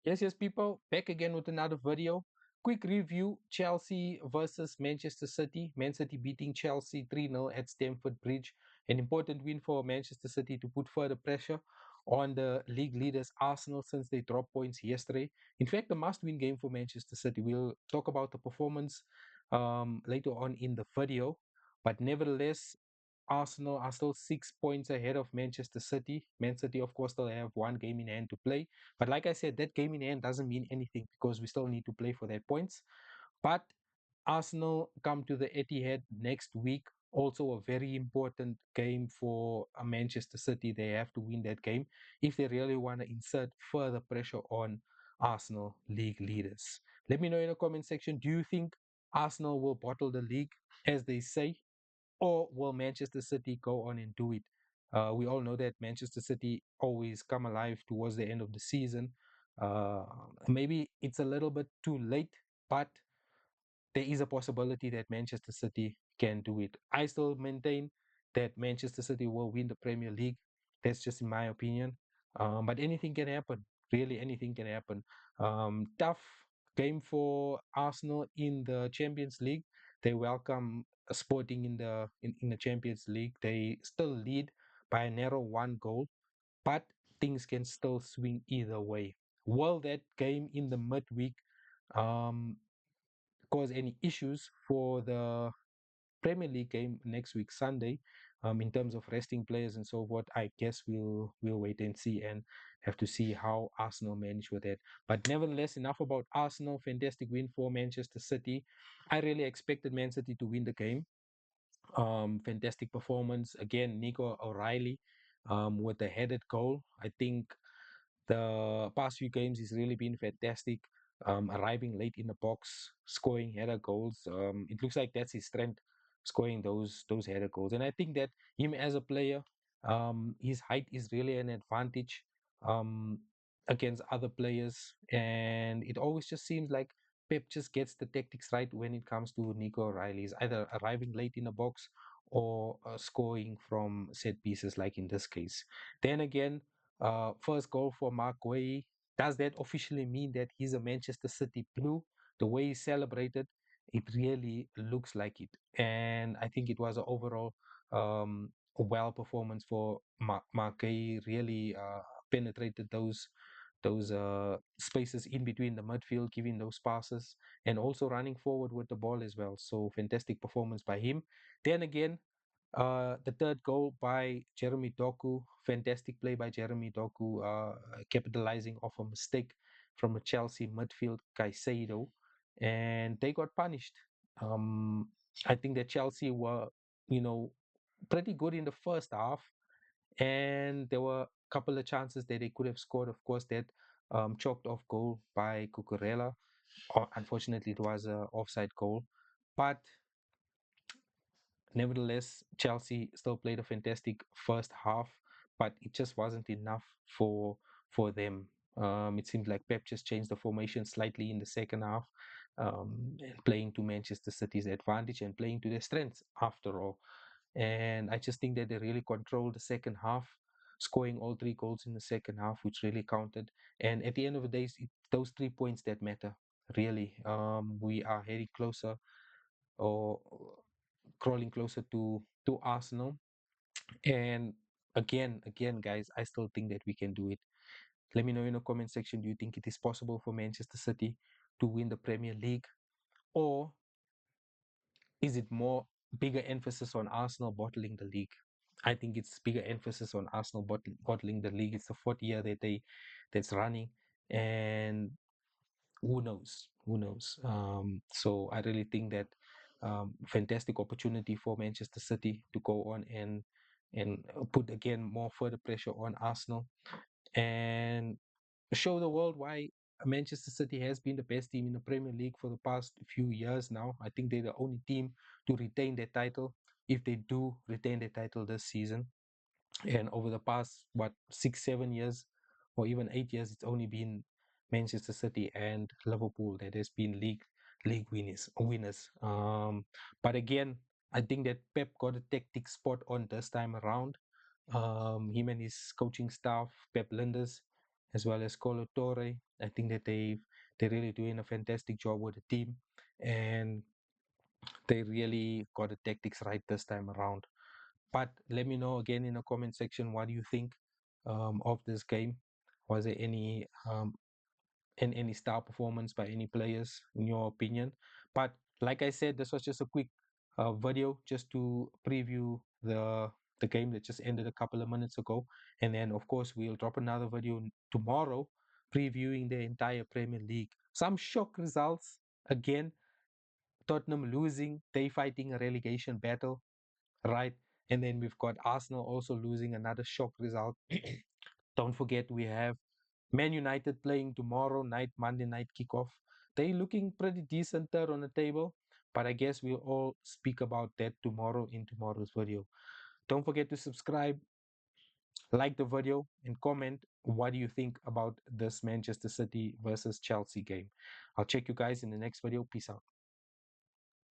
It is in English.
Yes, people, back again with another video. Quick review: Chelsea versus Manchester City. Man City beating Chelsea 3-0 at Stamford Bridge. An important win for Manchester City to put further pressure on the league leaders Arsenal since they dropped points yesterday. In fact, a must win game for Manchester City. We'll talk about the performance later on in the video. But nevertheless, Arsenal are still 6 points ahead of Manchester City. Man City, of course, still have one game in hand to play. But like I said, that game in hand doesn't mean anything because we still need to play for their points. But Arsenal come to the Etihad next week. Also, a very important game for Manchester City. They have to win that game if they really want to insert further pressure on Arsenal league leaders. Let me know in the comment section. Do you think Arsenal will bottle the league, as they say, or will Manchester City go on and do it? We all know that Manchester City always come alive towards the end of the season. Uh, Maybe it's a little bit too late, but there is a possibility that Manchester City can do it. I still maintain that Manchester City will win the Premier League. That's just in my opinion. But anything can happen. Really, anything can happen. Tough game for Arsenal in the Champions League. They welcome Sporting in the Champions League. They still lead by a narrow one goal, but things can still swing either way. Will that game in the midweek um, cause any issues for the Premier League game next week, Sunday, in terms of resting players and so forth? I guess we'll wait and see and have to see how Arsenal manage with that. But nevertheless, enough about Arsenal. Fantastic win for Manchester City. I really expected Man City to win the game. Fantastic performance again. Nico O'Reilly with a headed goal. I think the past few games he's really been fantastic. Arriving late in the box, scoring header goals. It looks like that's his strength, scoring those header goals. And I think that him as a player, his height is really an advantage um, against other players. And it always just seems like Pep just gets the tactics right when it comes to Nico O'Reilly. He's either arriving late in the box or scoring from set pieces, like in this case. Then again, first goal for Mark Guehi. Does that officially mean that he's a Manchester City Blue? The way he celebrated, it really looks like it. And I think it was an overall well performance for Mark Guehi. Really penetrated those spaces in between the midfield, giving those passes, and also running forward with the ball as well. So fantastic performance by him. Then again, the third goal by Jeremy Doku, fantastic play by Jeremy Doku, capitalizing off a mistake from a Chelsea midfield, Caicedo, and they got punished. Um, I think that Chelsea were, you know, pretty good in the first half, and there were a couple of chances that they could have scored. Of course, that choked off goal by Cucurella. Unfortunately, it was a offside goal, but nevertheless, Chelsea still played a fantastic first half, but it just wasn't enough for them. It seemed like Pep just changed the formation slightly in the second half, and playing to Manchester City's advantage and playing to their strengths after all. And I just think that they really controlled the second half, scoring all three goals in the second half, which really counted. And at the end of the day, it's those 3 points that matter. Really, we are heading closer or crawling closer to Arsenal. And again, guys, I still think that we can do it. Let me know in the comment section. Do you think it is possible for Manchester City to win the Premier League, or is it more bigger emphasis on Arsenal bottling the league? I think it's bigger emphasis on Arsenal bottling the league. It's the fourth year that's running, and who knows? Who knows? So I really think that fantastic opportunity for Manchester City to go on and put again more further pressure on Arsenal and show the world why Manchester City has been the best team in the Premier League for the past few years now. I think they're the only team to retain their title if they do retain their title this season. And over the past, what, 6, 7 years, or even 8 years, it's only been Manchester City and Liverpool that has been league winners. But again, I think that Pep got a tactic spot on this time around. Him and his coaching staff, Pep Linders, as well as Colo Torre. I think that they're really doing a fantastic job with the team, and they really got the tactics right this time around. But let me know again in the comment section, what do you think of this game? Was there any star performance by any players in your opinion? But like I said, this was just a quick video just to preview the game that just ended a couple of minutes ago, and then of course we'll drop another video tomorrow previewing the entire Premier League. Some shock results again. Tottenham losing, they fighting a relegation battle, right? And then we've got Arsenal also losing, another shock result. Don't forget we have Man United playing tomorrow night, Monday night kickoff. They looking pretty decent there on the table, but I guess we'll all speak about that tomorrow in tomorrow's video. Don't forget to subscribe, like the video, and comment what do you think about this Manchester City versus Chelsea game. I'll check you guys in the next video. Peace out.